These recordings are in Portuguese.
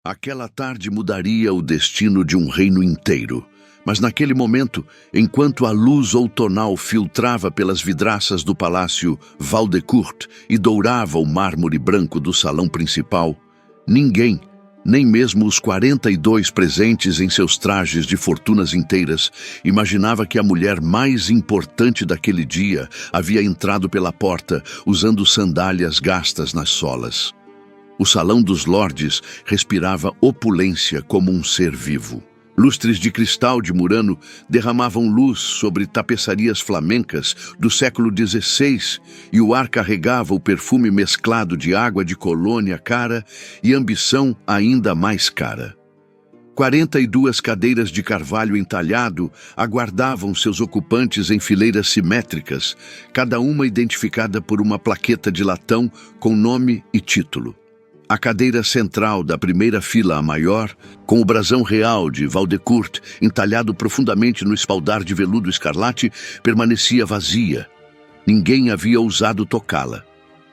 Aquela tarde mudaria o destino de um reino inteiro. Mas naquele momento, enquanto a luz outonal filtrava pelas vidraças do palácio Valdecourt e dourava o mármore branco do salão principal, ninguém, nem mesmo os 42 presentes em seus trajes de fortunas inteiras, imaginava que a mulher mais importante daquele dia havia entrado pela porta usando sandálias gastas nas solas. O salão dos lordes respirava opulência como um ser vivo. Lustres de cristal de Murano derramavam luz sobre tapeçarias flamencas do século XVI e o ar carregava o perfume mesclado de água de colônia cara e ambição ainda mais cara. 42 cadeiras de carvalho entalhado aguardavam seus ocupantes em fileiras simétricas, cada uma identificada por uma plaqueta de latão com nome e título. A cadeira central da primeira fila a maior, com o brasão real de Valdecourt entalhado profundamente no espaldar de veludo escarlate, permanecia vazia. Ninguém havia ousado tocá-la.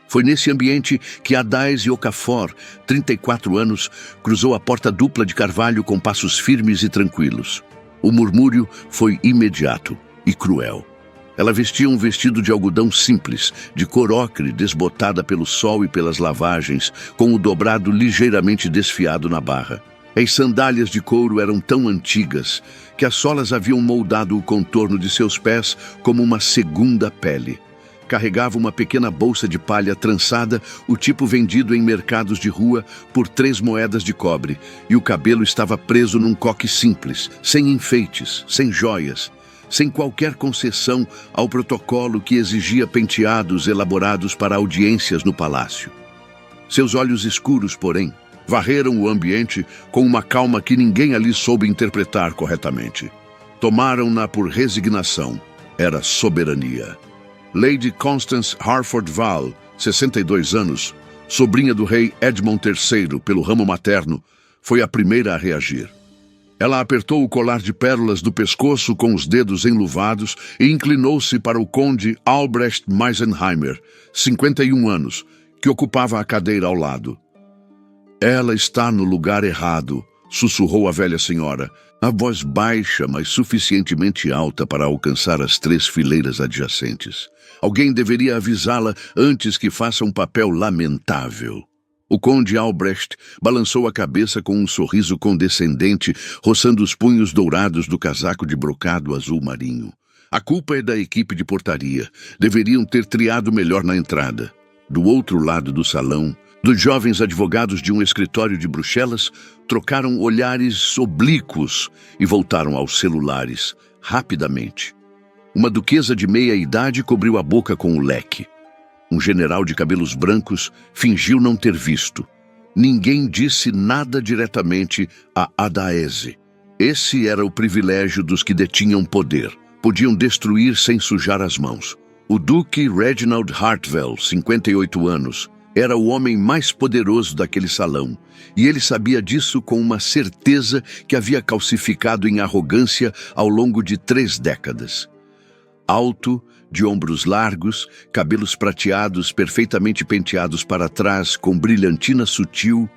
Foi nesse ambiente que Adais Okafor, 34 anos, cruzou a porta dupla de carvalho com passos firmes e tranquilos. O murmúrio foi imediato e cruel. Ela vestia um vestido de algodão simples, de cor ocre desbotada pelo sol e pelas lavagens, com o dobrado ligeiramente desfiado na barra. As sandálias de couro eram tão antigas que as solas haviam moldado o contorno de seus pés como uma segunda pele. Carregava uma pequena bolsa de palha trançada, o tipo vendido em mercados de rua por 3 moedas de cobre, e o cabelo estava preso num coque simples, sem enfeites, sem joias, sem qualquer concessão ao protocolo que exigia penteados elaborados para audiências no palácio. Seus olhos escuros, porém, varreram o ambiente com uma calma que ninguém ali soube interpretar corretamente. Tomaram-na por resignação. Era soberania. Lady Constance Harford Vale, 62 anos, sobrinha do rei Edmond III pelo ramo materno, foi a primeira a reagir. Ela apertou o colar de pérolas do pescoço com os dedos enluvados e inclinou-se para o conde Albrecht Meisenheimer, 51 anos, que ocupava a cadeira ao lado. "Ela está no lugar errado", sussurrou a velha senhora, a voz baixa, mas suficientemente alta para alcançar as 3 fileiras adjacentes. "Alguém deveria avisá-la antes que faça um papel lamentável." O conde Albrecht balançou a cabeça com um sorriso condescendente, roçando os punhos dourados do casaco de brocado azul marinho. "A culpa é da equipe de portaria. Deveriam ter triado melhor na entrada." Do outro lado do salão, dos jovens advogados de um escritório de Bruxelas trocaram olhares oblíquos e voltaram aos celulares, rapidamente. Uma duquesa de meia-idade cobriu a boca com o leque. Um general de cabelos brancos fingiu não ter visto. Ninguém disse nada diretamente a Adaese. Esse era o privilégio dos que detinham poder. Podiam destruir sem sujar as mãos. O duque Reginald Hartwell, 58 anos, era o homem mais poderoso daquele salão, e ele sabia disso com uma certeza que havia calcificado em arrogância ao longo de 3 décadas. Alto, de ombros largos, cabelos prateados perfeitamente penteados para trás com brilhantina sutil,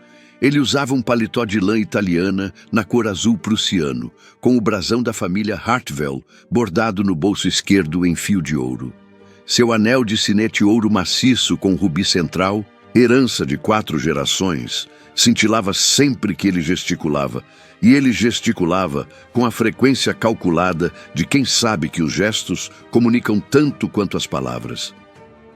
ele usava um paletó de lã italiana na cor azul prussiano, com o brasão da família Hartwell bordado no bolso esquerdo em fio de ouro. Seu anel de sinete ouro maciço com rubi central, herança de 4 gerações, cintilava sempre que ele gesticulava, e ele gesticulava com a frequência calculada de quem sabe que os gestos comunicam tanto quanto as palavras.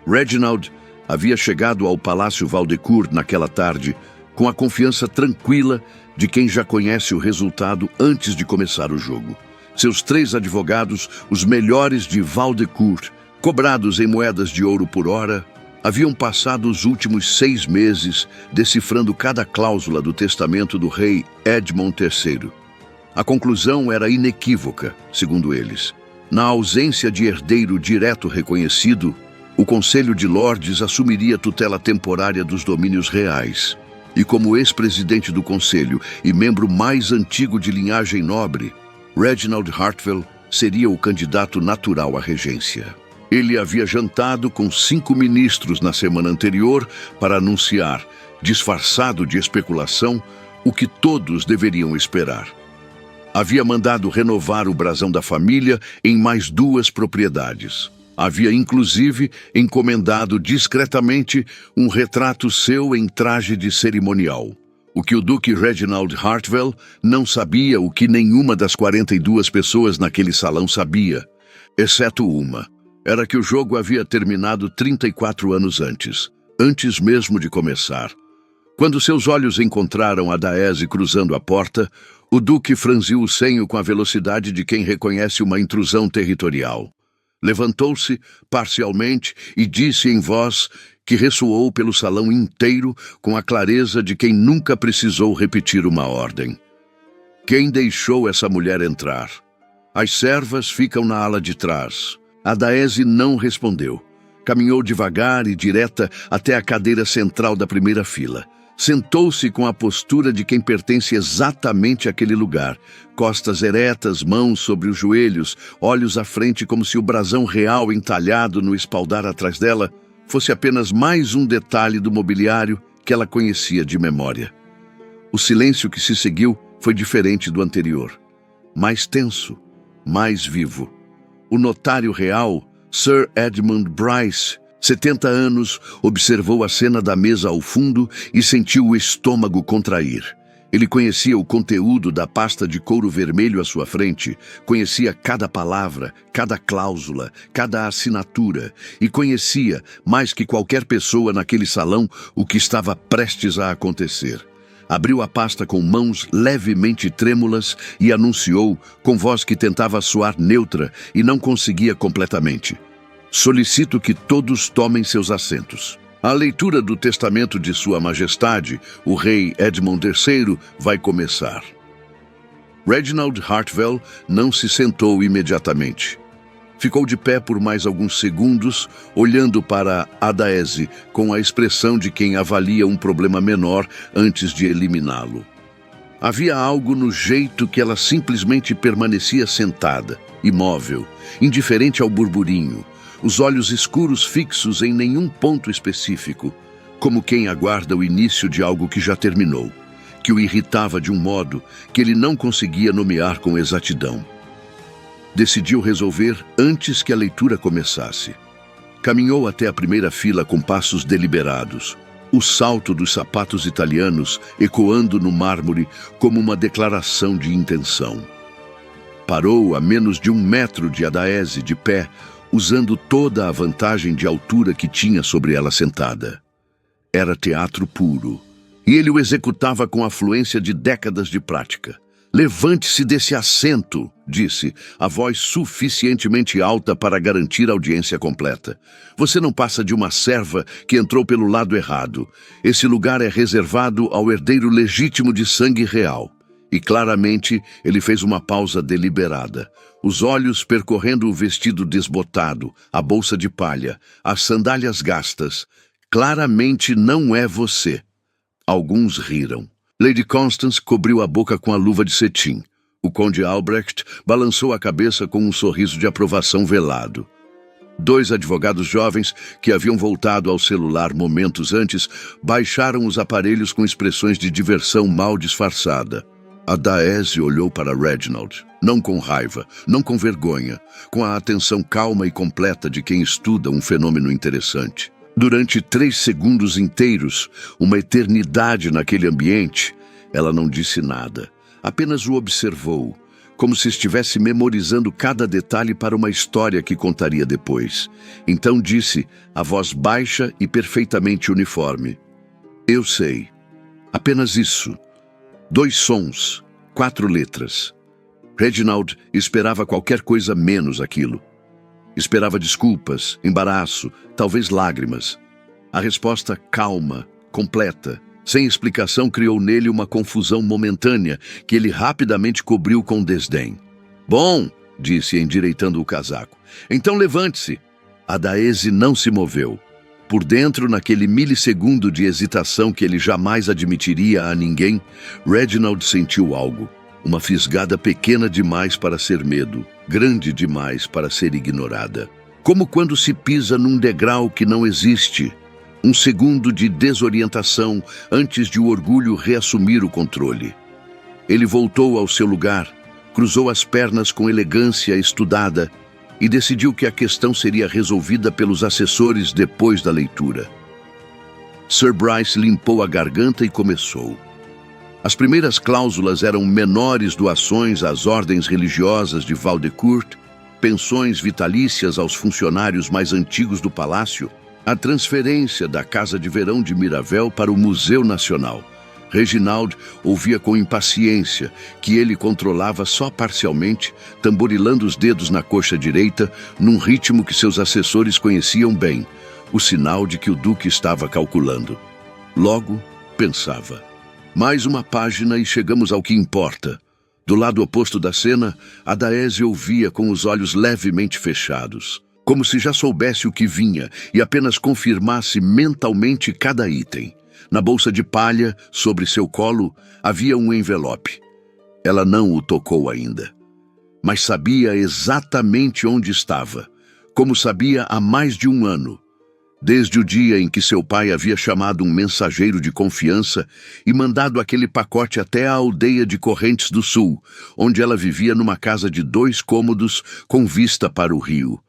Reginald havia chegado ao Palácio Valdecourt naquela tarde com a confiança tranquila de quem já conhece o resultado antes de começar o jogo. Seus 3 advogados, os melhores de Valdecourt, cobrados em moedas de ouro por hora, haviam passado os últimos 6 meses decifrando cada cláusula do testamento do rei Edmond III. A conclusão era inequívoca, segundo eles. Na ausência de herdeiro direto reconhecido, o Conselho de Lordes assumiria a tutela temporária dos domínios reais. E como ex-presidente do Conselho e membro mais antigo de linhagem nobre, Reginald Hartwell seria o candidato natural à regência. Ele havia jantado com 5 ministros na semana anterior para anunciar, disfarçado de especulação, o que todos deveriam esperar. Havia mandado renovar o brasão da família em mais 2 propriedades. Havia, inclusive, encomendado discretamente um retrato seu em traje de cerimonial. O que o Duque Reginald Hartwell não sabia, o que nenhuma das 42 pessoas naquele salão sabia, exceto uma, era que o jogo havia terminado 34 anos antes mesmo de começar. Quando seus olhos encontraram a Daisy cruzando a porta, o Duque franziu o senho com a velocidade de quem reconhece uma intrusão territorial. Levantou-se, parcialmente, e disse em voz que ressoou pelo salão inteiro com a clareza de quem nunca precisou repetir uma ordem. Quem deixou essa mulher entrar? As servas ficam na ala de trás. A Daisy não respondeu. Caminhou devagar e direta até a cadeira central da primeira fila. Sentou-se com a postura de quem pertence exatamente àquele lugar. Costas eretas, mãos sobre os joelhos, olhos à frente como se o brasão real entalhado no espaldar atrás dela fosse apenas mais um detalhe do mobiliário que ela conhecia de memória. O silêncio que se seguiu foi diferente do anterior. Mais tenso, mais vivo. O notário real, Sir Edmund Bryce, 70 anos, observou a cena da mesa ao fundo e sentiu o estômago contrair. Ele conhecia o conteúdo da pasta de couro vermelho à sua frente, conhecia cada palavra, cada cláusula, cada assinatura, e conhecia, mais que qualquer pessoa naquele salão, o que estava prestes a acontecer. Abriu a pasta com mãos levemente trêmulas e anunciou, com voz que tentava soar neutra e não conseguia completamente: solicito que todos tomem seus assentos. A leitura do testamento de Sua Majestade, o rei Edmund III, vai começar. Reginald Hartwell não se sentou imediatamente. Ficou de pé por mais alguns segundos, olhando para a Daisy com a expressão de quem avalia um problema menor antes de eliminá-lo. Havia algo no jeito que ela simplesmente permanecia sentada, imóvel, indiferente ao burburinho, os olhos escuros fixos em nenhum ponto específico, como quem aguarda o início de algo que já terminou, que o irritava de um modo que ele não conseguia nomear com exatidão. Decidiu resolver antes que a leitura começasse. Caminhou até a primeira fila com passos deliberados, o salto dos sapatos italianos ecoando no mármore como uma declaração de intenção. Parou a menos de 1 metro de Daisy de pé, usando toda a vantagem de altura que tinha sobre ela sentada. Era teatro puro, e ele o executava com a fluência de décadas de prática. Levante-se desse assento, disse, a voz suficientemente alta para garantir a audiência completa. Você não passa de uma serva que entrou pelo lado errado. Esse lugar é reservado ao herdeiro legítimo de sangue real. E claramente ele fez uma pausa deliberada, os olhos percorrendo o vestido desbotado, a bolsa de palha, as sandálias gastas. Claramente não é você. Alguns riram. Lady Constance cobriu a boca com a luva de cetim. O conde Albrecht balançou a cabeça com um sorriso de aprovação velado. 2 advogados jovens, que haviam voltado ao celular momentos antes, baixaram os aparelhos com expressões de diversão mal disfarçada. A Daisy olhou para Reginald, não com raiva, não com vergonha, com a atenção calma e completa de quem estuda um fenômeno interessante. Durante 3 segundos inteiros, uma eternidade naquele ambiente, ela não disse nada, apenas o observou, como se estivesse memorizando cada detalhe para uma história que contaria depois. Então disse, a voz baixa e perfeitamente uniforme: eu sei. Apenas isso. 2 sons, 4 letras. Reginald esperava qualquer coisa menos aquilo. Esperava desculpas, embaraço, talvez lágrimas. A resposta calma, completa, sem explicação, criou nele uma confusão momentânea que ele rapidamente cobriu com desdém. Bom, disse, endireitando o casaco. Então levante-se. A Daisy não se moveu. Por dentro, naquele milissegundo de hesitação que ele jamais admitiria a ninguém, Reginald sentiu algo. Uma fisgada pequena demais para ser medo, grande demais para ser ignorada. Como quando se pisa num degrau que não existe, Um segundo de desorientação antes de o orgulho reassumir o controle. Ele voltou ao seu lugar, cruzou as pernas com elegância estudada e decidiu que a questão seria resolvida pelos assessores depois da leitura. Sir Bryce limpou a garganta e começou. As primeiras cláusulas eram menores doações às ordens religiosas de Valdecourt, pensões vitalícias aos funcionários mais antigos do palácio, a transferência da Casa de Verão de Miravel para o Museu Nacional. Reginald ouvia com impaciência, que ele controlava só parcialmente, tamborilando os dedos na coxa direita, num ritmo que seus assessores conheciam bem, o sinal de que o duque estava calculando. Logo, pensava, mais uma página e chegamos ao que importa. Do lado oposto da cena, a Daese ouvia com os olhos levemente fechados, como se já soubesse o que vinha e apenas confirmasse mentalmente cada item. Na bolsa de palha, sobre seu colo, havia um envelope. Ela não o tocou ainda, mas sabia exatamente onde estava, como sabia há mais de um ano, desde o dia em que seu pai havia chamado um mensageiro de confiança e mandado aquele pacote até a aldeia de Correntes do Sul, onde ela vivia numa casa de 2 cômodos com vista para o rio.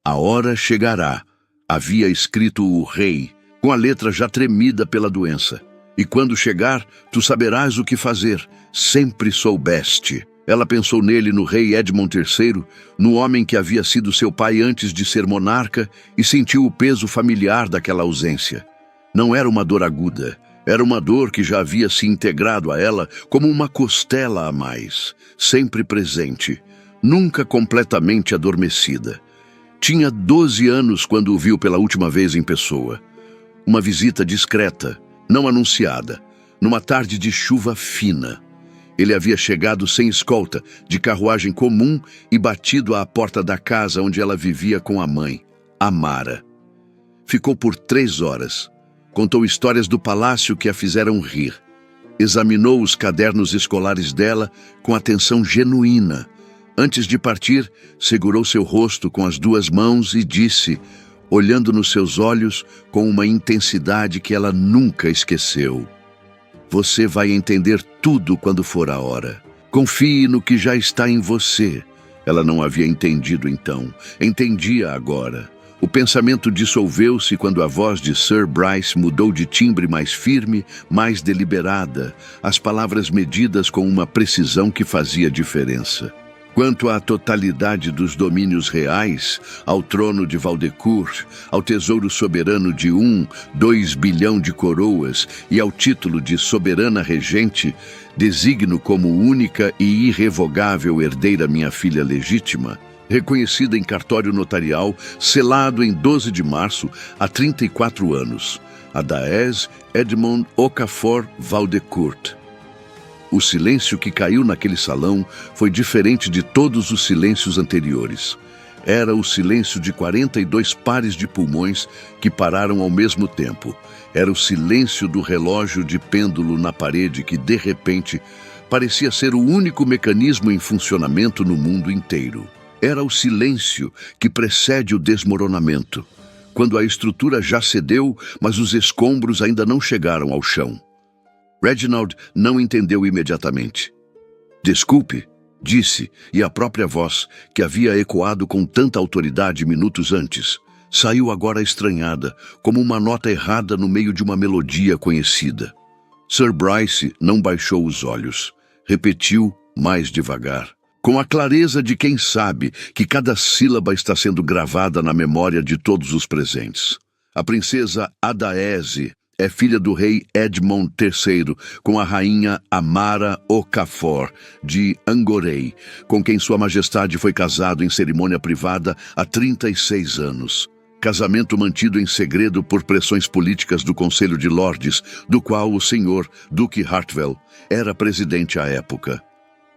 A hora chegará, havia escrito o rei, com a letra já tremida pela doença. E quando chegar, tu saberás o que fazer, sempre soubeste. Ela pensou nele, no rei Edmond III, no homem que havia sido seu pai antes de ser monarca, e sentiu o peso familiar daquela ausência. Não era uma dor aguda, era uma dor que já havia se integrado a ela como uma costela a mais, sempre presente, nunca completamente adormecida. Tinha 12 anos quando o viu pela última vez em pessoa. Uma visita discreta, não anunciada, numa tarde de chuva fina. Ele havia chegado sem escolta, de carruagem comum e batido à porta da casa onde ela vivia com a mãe, Amara. Ficou por 3 horas. Contou histórias do palácio que a fizeram rir. Examinou os cadernos escolares dela com atenção genuína. Antes de partir, segurou seu rosto com as 2 mãos e disse, olhando nos seus olhos com uma intensidade que ela nunca esqueceu: você vai entender tudo quando for a hora. Confie no que já está em você. Ela não havia entendido então. Entendia agora. O pensamento dissolveu-se quando a voz de Sir Bryce mudou de timbre mais firme, mais deliberada, as palavras medidas com uma precisão que fazia diferença. Quanto à totalidade dos domínios reais, ao trono de Valdecourt, ao tesouro soberano de 2 bilhão de coroas e ao título de soberana regente, designo como única e irrevogável herdeira minha filha legítima, reconhecida em cartório notarial, selado em 12 de março, há 34 anos, a Daese Edmond Okafor Valdecourt. O silêncio que caiu naquele salão foi diferente de todos os silêncios anteriores. Era o silêncio de 42 pares de pulmões que pararam ao mesmo tempo. Era o silêncio do relógio de pêndulo na parede que, de repente, parecia ser o único mecanismo em funcionamento no mundo inteiro. Era o silêncio que precede o desmoronamento, quando a estrutura já cedeu, mas os escombros ainda não chegaram ao chão. Reginald não entendeu imediatamente. Desculpe, disse, e a própria voz, que havia ecoado com tanta autoridade minutos antes, saiu agora estranhada, como uma nota errada no meio de uma melodia conhecida. Sir Bryce não baixou os olhos. Repetiu mais devagar, com a clareza de quem sabe que cada sílaba está sendo gravada na memória de todos os presentes. A princesa Adaese é filha do rei Edmond III, com a rainha Amara Okafor, de Angorei, com quem sua majestade foi casado em cerimônia privada há 36 anos. Casamento mantido em segredo por pressões políticas do Conselho de Lordes, do qual o senhor Duque Hartwell era presidente à época.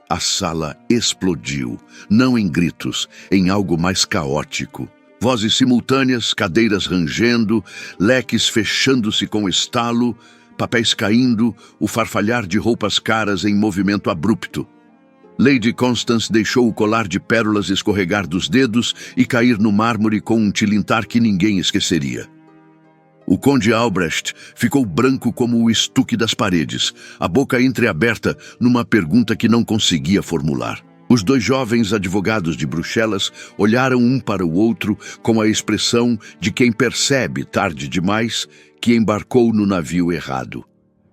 A sala explodiu, não em gritos, em algo mais caótico. Vozes simultâneas, cadeiras rangendo, leques fechando-se com estalo, papéis caindo, o farfalhar de roupas caras em movimento abrupto. Lady Constance deixou o colar de pérolas escorregar dos dedos e cair no mármore com um tilintar que ninguém esqueceria. O conde Albrecht ficou branco como o estuque das paredes, a boca entreaberta numa pergunta que não conseguia formular. Os dois jovens advogados de Bruxelas olharam um para o outro com a expressão de quem percebe, tarde demais, que embarcou no navio errado.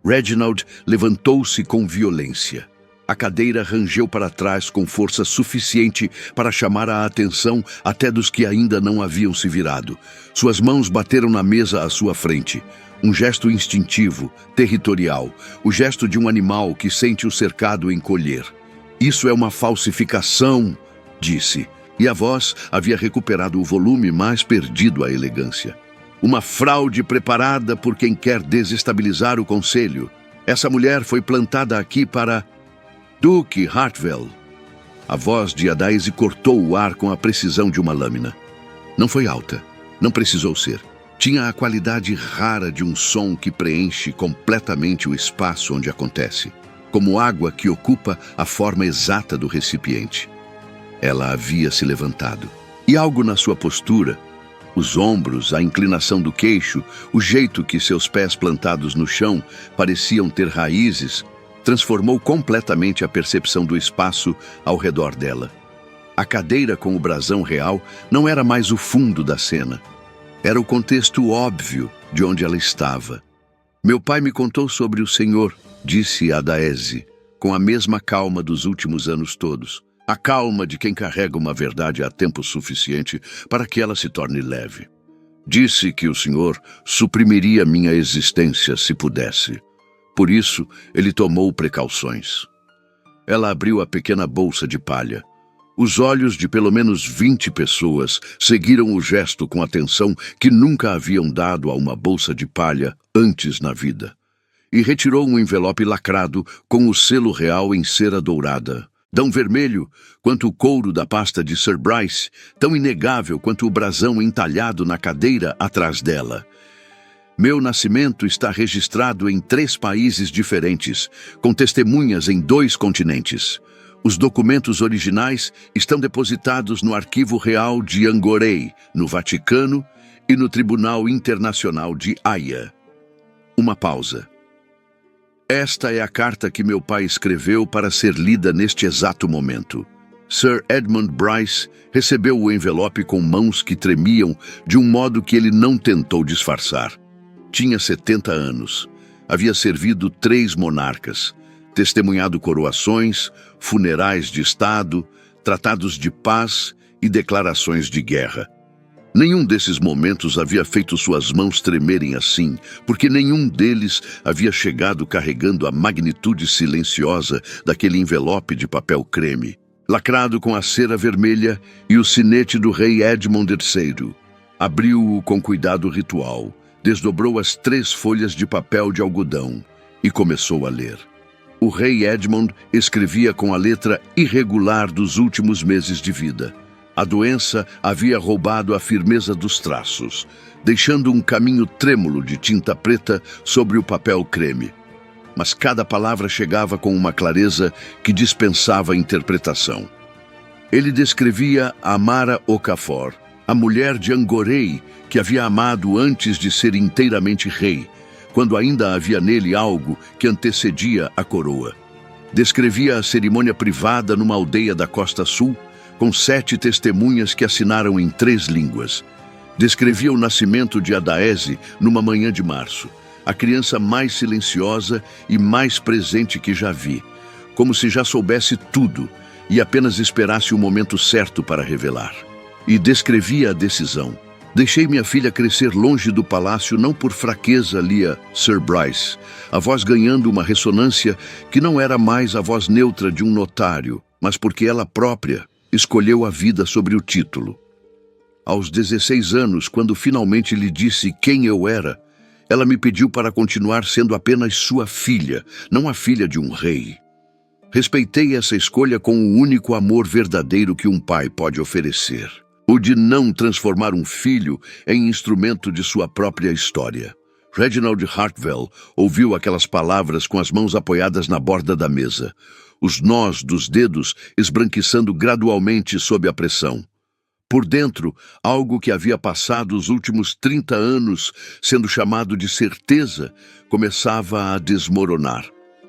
Reginald levantou-se com violência. A cadeira rangeu para trás com força suficiente para chamar a atenção até dos que ainda não haviam se virado. Suas mãos bateram na mesa à sua frente. Um gesto instintivo, territorial, o gesto de um animal que sente o cercado encolher. "Isso é uma falsificação", disse, e a voz havia recuperado o volume, mas perdido a elegância. "Uma fraude preparada por quem quer desestabilizar o conselho. Essa mulher foi plantada aqui para... Duque Hartwell." A voz de Adaese cortou o ar com a precisão de uma lâmina. Não foi alta, não precisou ser. Tinha a qualidade rara de um som que preenche completamente o espaço onde acontece, como água que ocupa a forma exata do recipiente. Ela havia se levantado, e algo na sua postura, os ombros, a inclinação do queixo, o jeito que seus pés plantados no chão pareciam ter raízes, transformou completamente a percepção do espaço ao redor dela. A cadeira com o brasão real não era mais o fundo da cena. Era o contexto óbvio de onde ela estava. "Meu pai me contou sobre o senhor", disse Adaese, com a mesma calma dos últimos anos todos. A calma de quem carrega uma verdade há tempo suficiente para que ela se torne leve. "Disse que o senhor suprimiria minha existência se pudesse. Por isso, ele tomou precauções." Ela abriu a pequena bolsa de palha. Os olhos de pelo menos 20 pessoas seguiram o gesto com atenção que nunca haviam dado a uma bolsa de palha antes na vida. E retirou um envelope lacrado com o selo real em cera dourada, tão vermelho quanto o couro da pasta de Sir Bryce, tão inegável quanto o brasão entalhado na cadeira atrás dela. "Meu nascimento está registrado em 3 países diferentes, com testemunhas em 2 continentes. Os documentos originais estão depositados no Arquivo Real de Angorei, no Vaticano, e no Tribunal Internacional de Haia." Uma pausa. "Esta é a carta que meu pai escreveu para ser lida neste exato momento." Sir Edmund Bryce recebeu o envelope com mãos que tremiam de um modo que ele não tentou disfarçar. Tinha 70 anos. Havia servido 3 monarcas, testemunhado coroações, funerais de Estado, tratados de paz e declarações de guerra. Nenhum desses momentos havia feito suas mãos tremerem assim, porque nenhum deles havia chegado carregando a magnitude silenciosa daquele envelope de papel creme, lacrado com a cera vermelha e o sinete do rei Edmund III. Abriu-o com cuidado ritual, desdobrou as 3 folhas de papel de algodão e começou a ler. O rei Edmund escrevia com a letra irregular dos últimos meses de vida. A doença havia roubado a firmeza dos traços, deixando um caminho trêmulo de tinta preta sobre o papel creme. Mas cada palavra chegava com uma clareza que dispensava interpretação. Ele descrevia Amara Okafor, a mulher de Angorei, que havia amado antes de ser inteiramente rei, quando ainda havia nele algo que antecedia a coroa. Descrevia a cerimônia privada numa aldeia da Costa Sul, com 7 testemunhas que assinaram em 3 línguas. Descrevia o nascimento de Adaese numa manhã de março, a criança mais silenciosa e mais presente que já vi, como se já soubesse tudo e apenas esperasse o momento certo para revelar. E descrevia a decisão. Deixei minha filha crescer longe do palácio não por fraqueza, lia Sir Bryce, a voz ganhando uma ressonância que não era mais a voz neutra de um notário, mas porque ela própria escolheu a vida sobre o título. Aos 16 anos, quando finalmente lhe disse quem eu era, ela me pediu para continuar sendo apenas sua filha, não a filha de um rei. Respeitei essa escolha com o único amor verdadeiro que um pai pode oferecer, o de não transformar um filho em instrumento de sua própria história. Reginald Hartwell ouviu aquelas palavras com as mãos apoiadas na borda da mesa, os nós dos dedos esbranquiçando gradualmente sob a pressão. Por dentro, algo que havia passado os últimos 30 anos sendo chamado de certeza começava a desmoronar.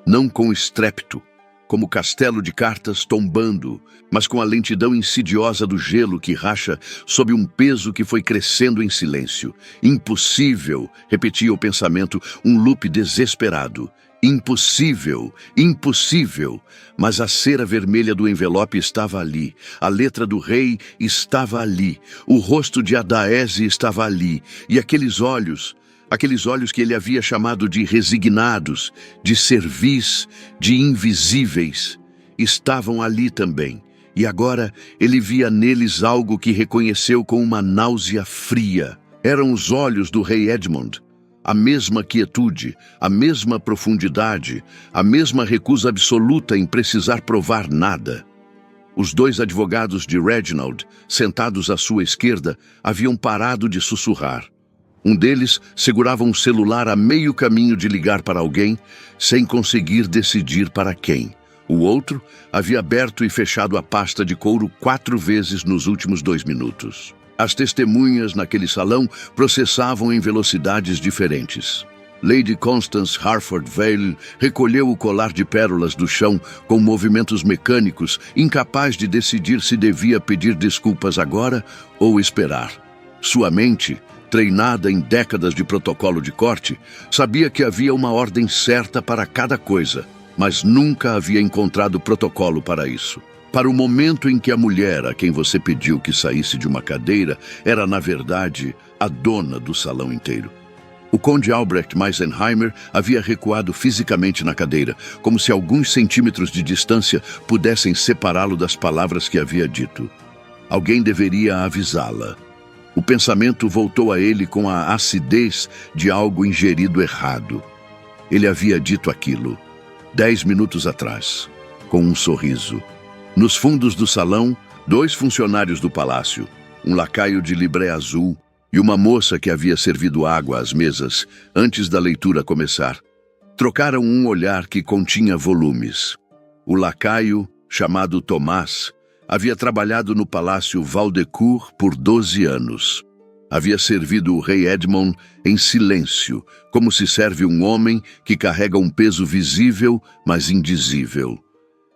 Não com estrépito, como castelo de cartas tombando, mas com a lentidão insidiosa do gelo que racha sob um peso que foi crescendo em silêncio. Impossível, repetia o pensamento, um loop desesperado. Impossível, impossível. Mas a cera vermelha do envelope estava ali, a letra do rei estava ali, o rosto de Adaese estava ali, e aqueles olhos que ele havia chamado de resignados, de servis, de invisíveis, estavam ali também. E agora ele via neles algo que reconheceu com uma náusea fria. Eram os olhos do rei Edmund. A mesma quietude, a mesma profundidade, a mesma recusa absoluta em precisar provar nada. Os dois advogados de Reginald, sentados à sua esquerda, haviam parado de sussurrar. Um deles segurava um celular a meio caminho de ligar para alguém, sem conseguir decidir para quem. O outro havia aberto e fechado a pasta de couro 4 vezes nos últimos 2 minutos. As testemunhas naquele salão processavam em velocidades diferentes. Lady Constance Harford Vale recolheu o colar de pérolas do chão com movimentos mecânicos, incapaz de decidir se devia pedir desculpas agora ou esperar. Sua mente, treinada em décadas de protocolo de corte, sabia que havia uma ordem certa para cada coisa, mas nunca havia encontrado protocolo para isso. Para o momento em que a mulher a quem você pediu que saísse de uma cadeira era, na verdade, a dona do salão inteiro. O conde Albrecht Meisenheimer havia recuado fisicamente na cadeira, como se alguns centímetros de distância pudessem separá-lo das palavras que havia dito. Alguém deveria avisá-la. O pensamento voltou a ele com a acidez de algo ingerido errado. Ele havia dito aquilo 10 minutos atrás, com um sorriso. Nos fundos do salão, 2 funcionários do palácio, um lacaio de libré azul e uma moça que havia servido água às mesas antes da leitura começar, trocaram um olhar que continha volumes. O lacaio, chamado Tomás, havia trabalhado no palácio Valdecourt por 12 anos. Havia servido o rei Edmond em silêncio, como se serve um homem que carrega um peso visível, mas indizível.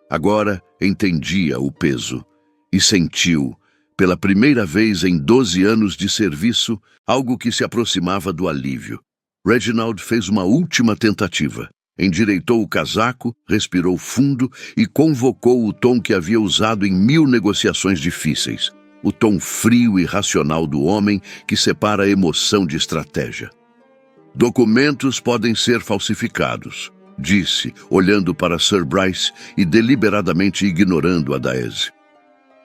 Agora entendia o peso e sentiu, pela primeira vez em 12 anos de serviço, algo que se aproximava do alívio. Reginald fez uma última tentativa. Endireitou o casaco, respirou fundo e convocou o tom que havia usado em 1000 negociações difíceis. O tom frio e racional do homem que separa a emoção de estratégia. Documentos podem ser falsificados, disse, olhando para Sir Bryce e deliberadamente ignorando Adaese.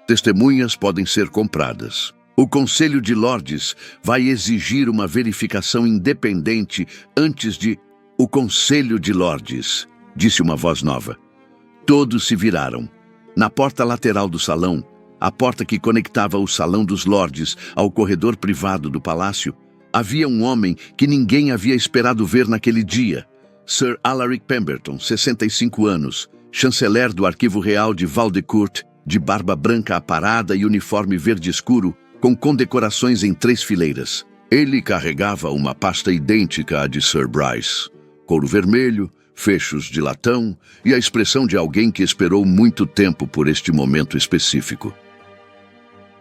Testemunhas podem ser compradas. O Conselho de Lordes vai exigir uma verificação independente antes de... O Conselho de Lordes, disse uma voz nova. Todos se viraram. Na porta lateral do salão, a porta que conectava o Salão dos Lordes ao corredor privado do palácio, havia um homem que ninguém havia esperado ver naquele dia. Sir Alaric Pemberton, 65 anos, chanceler do Arquivo Real de Valdecourt, de barba branca aparada e uniforme verde escuro, com condecorações em 3 fileiras. Ele carregava uma pasta idêntica à de Sir Bryce. Couro vermelho, fechos de latão e a expressão de alguém que esperou muito tempo por este momento específico.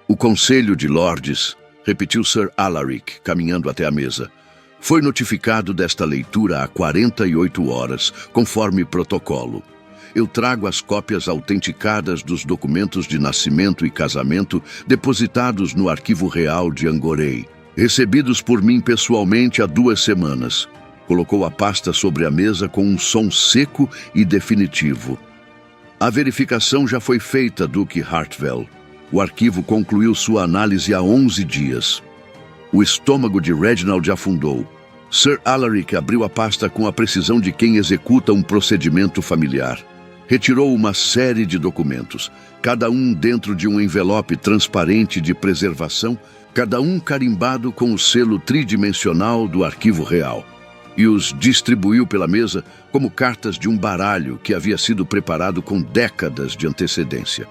O Conselho de Lordes, repetiu Sir Alaric, caminhando até a mesa, foi notificado desta leitura há 48 horas, conforme protocolo. Eu trago as cópias autenticadas dos documentos de nascimento e casamento depositados no Arquivo Real de Angorei, recebidos por mim pessoalmente há 2 semanas. Colocou a pasta sobre a mesa com um som seco e definitivo. A verificação já foi feita, Duque Hartwell. O arquivo concluiu sua análise há 11 dias. O estômago de Reginald afundou. Sir Alaric abriu a pasta com a precisão de quem executa um procedimento familiar. Retirou uma série de documentos, cada um dentro de um envelope transparente de preservação, cada um carimbado com o selo tridimensional do Arquivo Real, e os distribuiu pela mesa como cartas de um baralho que havia sido preparado com décadas de antecedência.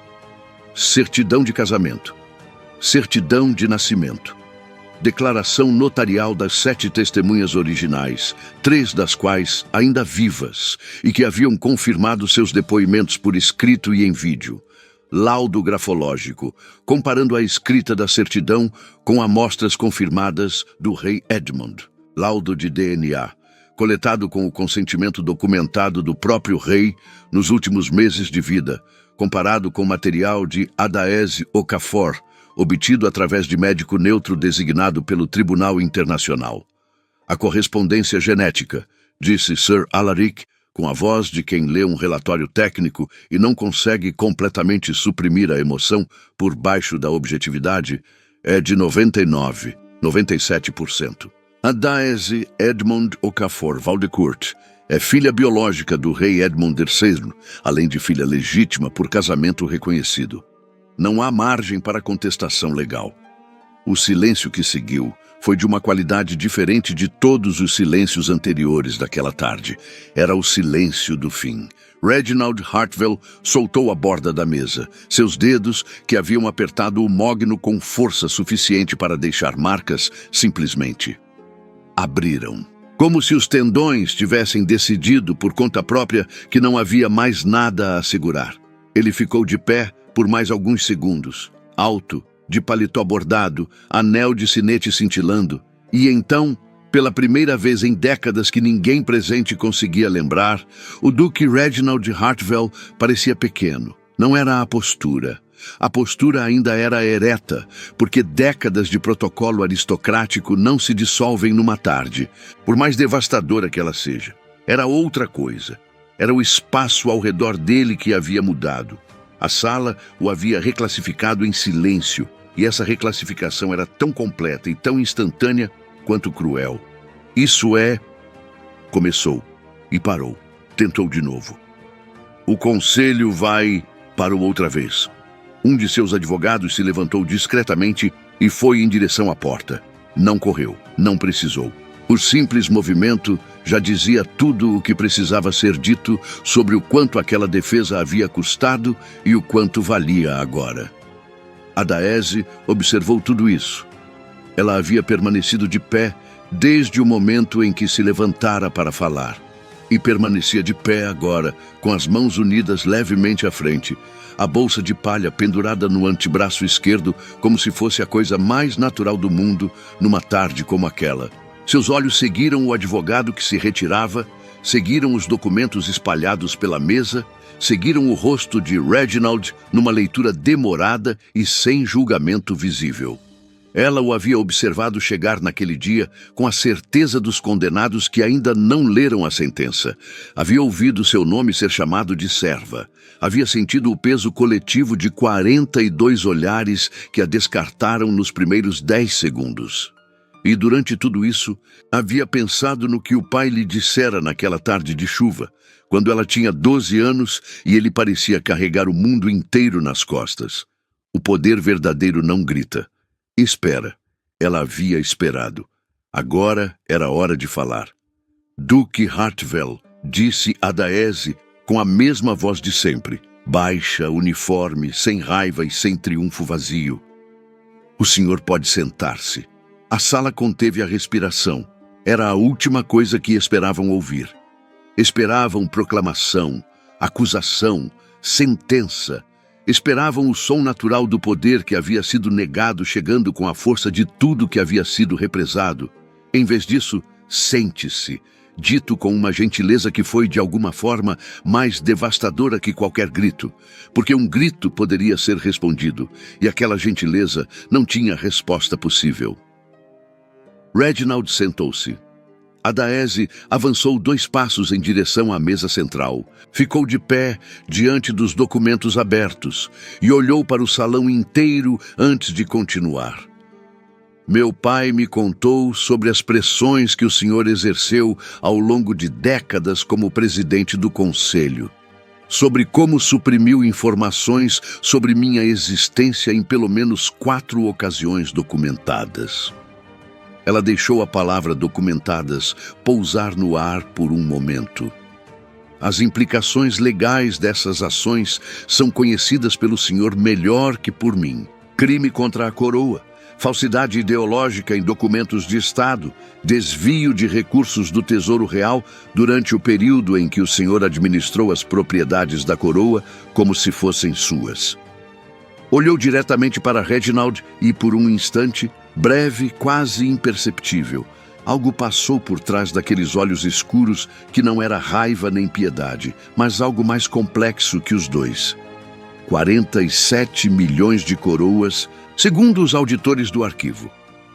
Certidão de casamento. Certidão de nascimento. Declaração notarial das 7 testemunhas originais, 3 das quais ainda vivas e que haviam confirmado seus depoimentos por escrito e em vídeo. Laudo grafológico, comparando a escrita da certidão com amostras confirmadas do rei Edmund. Laudo de DNA, coletado com o consentimento documentado do próprio rei nos últimos meses de vida, comparado com material de Adaese Okafor, obtido através de médico neutro designado pelo Tribunal Internacional. A correspondência genética, disse Sir Alaric, com a voz de quem lê um relatório técnico e não consegue completamente suprimir a emoção por baixo da objetividade, é de 97%. Adaese Edmund Okafor Valdecourt é filha biológica do rei Edmund III, além de filha legítima por casamento reconhecido. Não há margem para contestação legal. O silêncio que seguiu foi de uma qualidade diferente de todos os silêncios anteriores daquela tarde. Era o silêncio do fim. Reginald Hartwell soltou a borda da mesa. Seus dedos, que haviam apertado o mogno com força suficiente para deixar marcas, simplesmente abriram. Como se os tendões tivessem decidido por conta própria que não havia mais nada a segurar. Ele ficou de pé por mais alguns segundos, alto, de paletó bordado, anel de sinete cintilando, e então, pela primeira vez em décadas que ninguém presente conseguia lembrar, o Duque Reginald Hartwell parecia pequeno. Não era a postura. A postura ainda era ereta, porque décadas de protocolo aristocrático não se dissolvem numa tarde, por mais devastadora que ela seja. Era outra coisa. Era o espaço ao redor dele que havia mudado. A sala o havia reclassificado em silêncio, e essa reclassificação era tão completa e tão instantânea quanto cruel. Isso é... Começou e parou. Tentou de novo. O conselho vai... Parou outra vez. Um de seus advogados se levantou discretamente e foi em direção à porta. Não correu, não precisou. O simples movimento já dizia tudo o que precisava ser dito sobre o quanto aquela defesa havia custado e o quanto valia agora. Adaese observou tudo isso. Ela havia permanecido de pé desde o momento em que se levantara para falar. E permanecia de pé agora, com as mãos unidas levemente à frente, a bolsa de palha pendurada no antebraço esquerdo como se fosse a coisa mais natural do mundo numa tarde como aquela. Seus olhos seguiram o advogado que se retirava, seguiram os documentos espalhados pela mesa, seguiram o rosto de Reginald numa leitura demorada e sem julgamento visível. Ela o havia observado chegar naquele dia com a certeza dos condenados que ainda não leram a sentença. Havia ouvido seu nome ser chamado de serva. Havia sentido o peso coletivo de 42 olhares que a descartaram nos primeiros 10 segundos. E durante tudo isso, havia pensado no que o pai lhe dissera naquela tarde de chuva, quando ela tinha 12 anos e ele parecia carregar o mundo inteiro nas costas. O poder verdadeiro não grita. Espera. Ela havia esperado. Agora era hora de falar. Duque Hartwell, disse Adaese com a mesma voz de sempre, baixa, uniforme, sem raiva e sem triunfo vazio. O senhor pode sentar-se. A sala conteve a respiração. Era a última coisa que esperavam ouvir. Esperavam proclamação, acusação, sentença. Esperavam o som natural do poder que havia sido negado chegando com a força de tudo que havia sido represado. Em vez disso, sente-se, dito com uma gentileza que foi, de alguma forma, mais devastadora que qualquer grito, porque um grito poderia ser respondido, e aquela gentileza não tinha resposta possível. Reginald sentou-se. Adaese avançou 2 passos em direção à mesa central, ficou de pé diante dos documentos abertos e olhou para o salão inteiro antes de continuar. Meu pai me contou sobre as pressões que o senhor exerceu ao longo de décadas como presidente do conselho, sobre como suprimiu informações sobre minha existência em pelo menos 4 ocasiões documentadas. Ela deixou a palavra documentadas pousar no ar por um momento. As implicações legais dessas ações são conhecidas pelo senhor melhor que por mim. crime contra a coroa, falsidade ideológica em documentos de Estado, desvio de recursos do Tesouro Real durante o período em que o senhor administrou as propriedades da coroa como se fossem suas. Olhou diretamente para Reginald e, por um instante, breve, quase imperceptível, algo passou por trás daqueles olhos escuros que não era raiva nem piedade, mas algo mais complexo que os dois. 47 milhões de coroas, segundo os auditores do arquivo.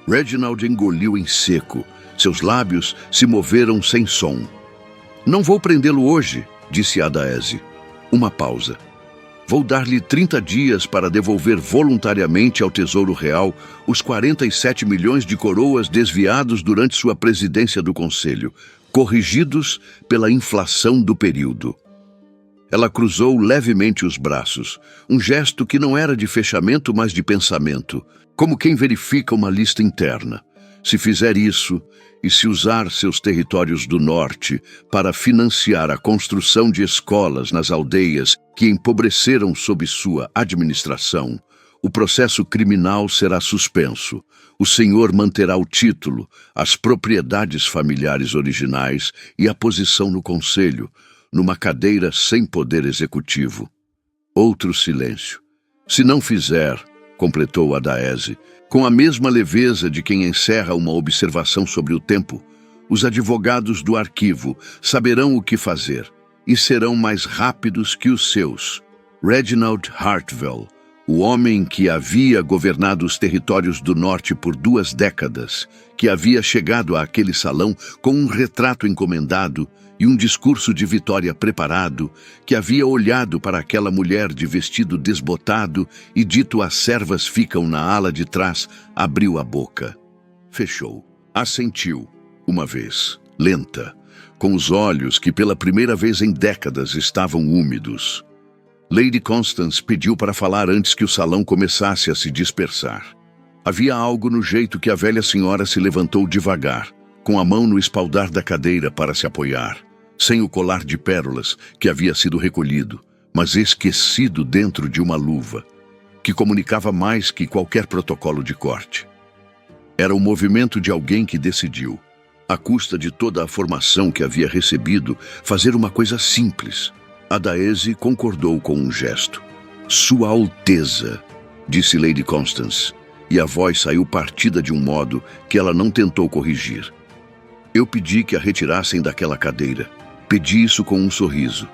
Reginald engoliu em seco. Seus lábios se moveram sem som. Não vou prendê-lo hoje, disse Adaese. Uma pausa. Vou dar-lhe 30 dias para devolver voluntariamente ao Tesouro Real os 47 milhões de coroas desviados durante sua presidência do Conselho, corrigidos pela inflação do período. Ela cruzou levemente os braços, um gesto que não era de fechamento, mas de pensamento, como quem verifica uma lista interna. Se fizer isso, e se usar seus territórios do norte para financiar a construção de escolas nas aldeias que empobreceram sob sua administração, o processo criminal será suspenso. O senhor manterá o título, as propriedades familiares originais e a posição no conselho, numa cadeira sem poder executivo. Outro silêncio. Se não fizer, completou Adaese, com a mesma leveza de quem encerra uma observação sobre o tempo, os advogados do arquivo saberão o que fazer e serão mais rápidos que os seus. Reginald Hartwell, o homem que havia governado os territórios do norte por 2 décadas, que havia chegado àquele salão com um retrato encomendado e um discurso de vitória preparado, que havia olhado para aquela mulher de vestido desbotado e dito as servas ficam na ala de trás, abriu a boca. Fechou. Assentiu, uma vez, lenta, com os olhos que pela primeira vez em décadas estavam úmidos. Lady Constance pediu para falar antes que o salão começasse a se dispersar. Havia algo no jeito que a velha senhora se levantou devagar, com a mão no espaldar da cadeira para se apoiar, sem o colar de pérolas que havia sido recolhido, mas esquecido dentro de uma luva, que comunicava mais que qualquer protocolo de corte. Era o movimento de alguém que decidiu, à custa de toda a formação que havia recebido, fazer uma coisa simples. Adaese concordou com um gesto. Sua Alteza, disse Lady Constance, e a voz saiu partida de um modo que ela não tentou corrigir. Eu pedi que a retirassem daquela cadeira. Pedi isso com um sorriso.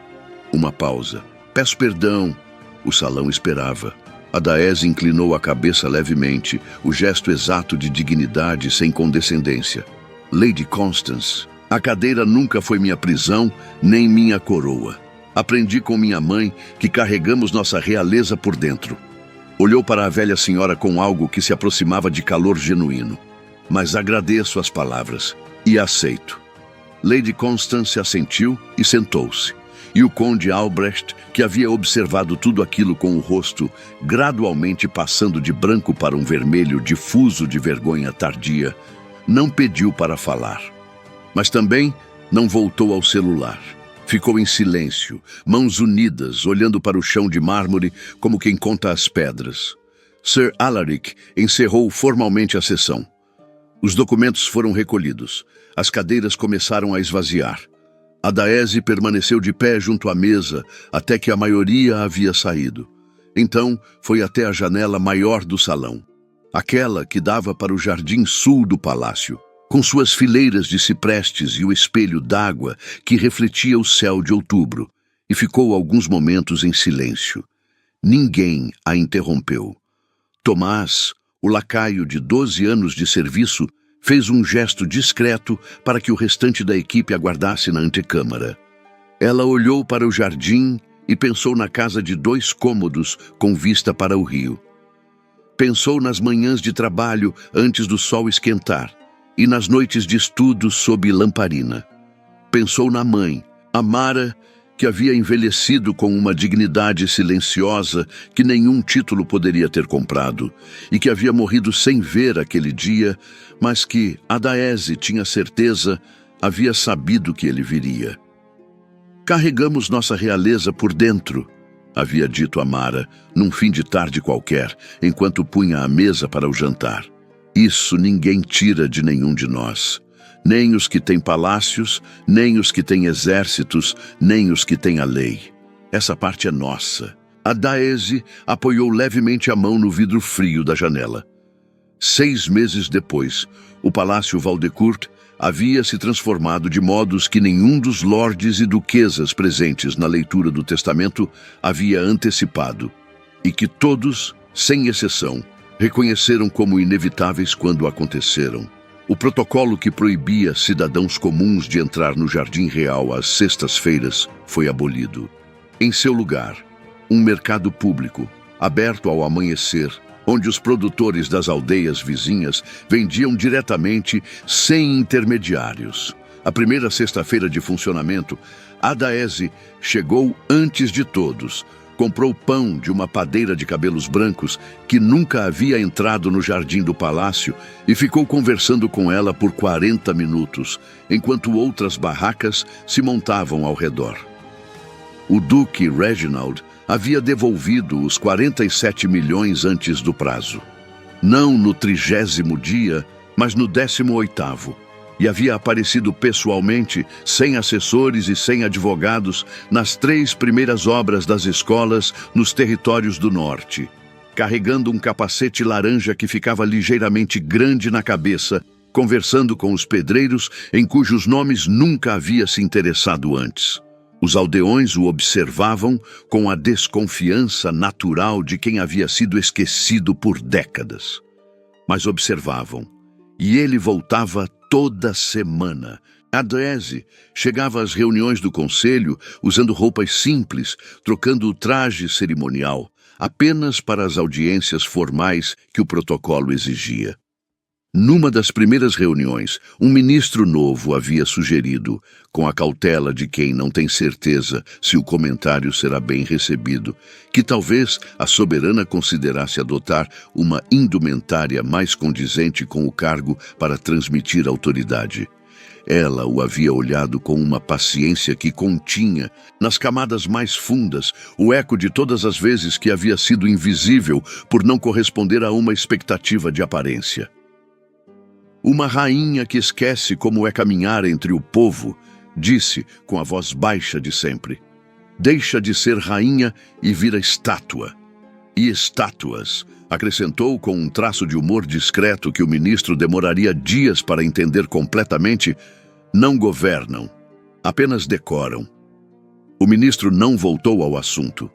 Uma pausa. Peço perdão. O salão esperava. Adaese inclinou a cabeça levemente, o gesto exato de dignidade sem condescendência. Lady Constance, a cadeira nunca foi minha prisão, nem minha coroa. Aprendi com minha mãe que carregamos nossa realeza por dentro. Olhou para a velha senhora com algo que se aproximava de calor genuíno. Mas agradeço as palavras e aceito. Lady Constance assentiu e sentou-se. E o conde Albrecht, que havia observado tudo aquilo com o rosto gradualmente passando de branco para um vermelho difuso de vergonha tardia, não pediu para falar. Mas também não voltou ao celular. Ficou em silêncio, mãos unidas, olhando para o chão de mármore como quem conta as pedras. Sir Alaric encerrou formalmente a sessão. Os documentos foram recolhidos. As cadeiras começaram a esvaziar. Adaese permaneceu de pé junto à mesa até que a maioria havia saído. Então foi até a janela maior do salão, aquela que dava para o jardim sul do palácio, com suas fileiras de ciprestes e o espelho d'água que refletia o céu de outubro, e ficou alguns momentos em silêncio. Ninguém a interrompeu. Tomás, o lacaio de 12 anos de serviço, fez um gesto discreto para que o restante da equipe aguardasse na antecâmara. Ela olhou para o jardim e pensou na casa de 2 cômodos com vista para o rio. Pensou nas manhãs de trabalho antes do sol esquentar e nas noites de estudo sob lamparina. Pensou na mãe, Amara, que havia envelhecido com uma dignidade silenciosa que nenhum título poderia ter comprado, e que havia morrido sem ver aquele dia, mas que, Adaese tinha certeza, havia sabido que ele viria. Carregamos nossa realeza por dentro, havia dito Amara, num fim de tarde qualquer, enquanto punha a mesa para o jantar. Isso ninguém tira de nenhum de nós. Nem os que têm palácios, nem os que têm exércitos, nem os que têm a lei. Essa parte é nossa. A Daese apoiou levemente a mão no vidro frio da janela. 6 meses depois, o Palácio Valdecourt havia se transformado de modos que nenhum dos lordes e duquesas presentes na leitura do testamento havia antecipado, e que todos, sem exceção, reconheceram como inevitáveis quando aconteceram. O protocolo que proibia cidadãos comuns de entrar no Jardim Real às sextas-feiras foi abolido. Em seu lugar, um mercado público, aberto ao amanhecer, onde os produtores das aldeias vizinhas vendiam diretamente, sem intermediários. A primeira sexta-feira de funcionamento, a Daese chegou antes de todos. Comprou pão de uma padeira de cabelos brancos que nunca havia entrado no jardim do palácio e ficou conversando com ela por 40 minutos, enquanto outras barracas se montavam ao redor. O duque Reginald havia devolvido os 47 milhões antes do prazo. Não no 30º dia, mas no 18º. E havia aparecido pessoalmente, sem assessores e sem advogados, nas 3 primeiras obras das escolas nos territórios do norte, carregando um capacete laranja que ficava ligeiramente grande na cabeça, conversando com os pedreiros em cujos nomes nunca havia se interessado antes. Os aldeões o observavam com a desconfiança natural de quem havia sido esquecido por décadas. Mas observavam, e ele voltava toda semana. A Daese chegava às reuniões do conselho usando roupas simples, trocando o traje cerimonial, apenas para as audiências formais que o protocolo exigia. Numa das primeiras reuniões, um ministro novo havia sugerido, com a cautela de quem não tem certeza se o comentário será bem recebido, que talvez a soberana considerasse adotar uma indumentária mais condizente com o cargo para transmitir autoridade. Ela o havia olhado com uma paciência que continha, nas camadas mais fundas, o eco de todas as vezes que havia sido invisível por não corresponder a uma expectativa de aparência. Uma rainha que esquece como é caminhar entre o povo, disse com a voz baixa de sempre. Deixa de ser rainha e vira estátua. E estátuas, acrescentou com um traço de humor discreto que o ministro demoraria dias para entender completamente, não governam, apenas decoram. O ministro não voltou ao assunto.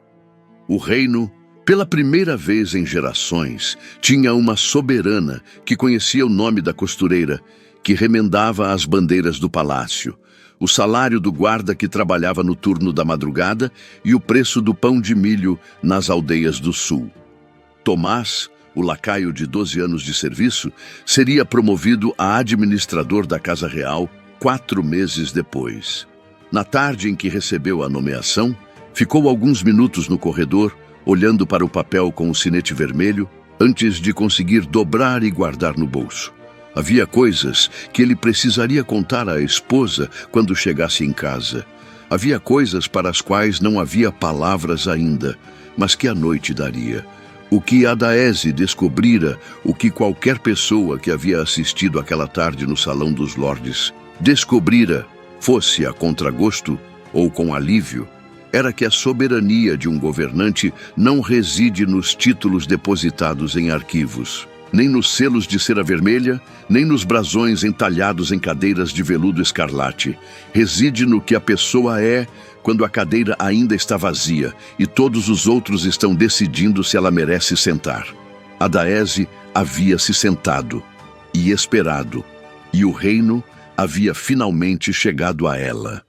O reino, pela primeira vez em gerações, tinha uma soberana que conhecia o nome da costureira, que remendava as bandeiras do palácio, o salário do guarda que trabalhava no turno da madrugada e o preço do pão de milho nas aldeias do sul. Tomás, o lacaio de 12 anos de serviço, seria promovido a administrador da Casa Real 4 meses depois. Na tarde em que recebeu a nomeação, ficou alguns minutos no corredor, olhando para o papel com o sinete vermelho, antes de conseguir dobrar e guardar no bolso. Havia coisas que ele precisaria contar à esposa quando chegasse em casa. Havia coisas para as quais não havia palavras ainda, mas que a noite daria. O que a Daese descobrira, o que qualquer pessoa que havia assistido aquela tarde no Salão dos Lordes descobrira, fosse a contragosto ou com alívio, era que a soberania de um governante não reside nos títulos depositados em arquivos, nem nos selos de cera vermelha, nem nos brasões entalhados em cadeiras de veludo escarlate. Reside no que a pessoa é quando a cadeira ainda está vazia e todos os outros estão decidindo se ela merece sentar. A Daese havia se sentado e esperado, e o reino havia finalmente chegado a ela.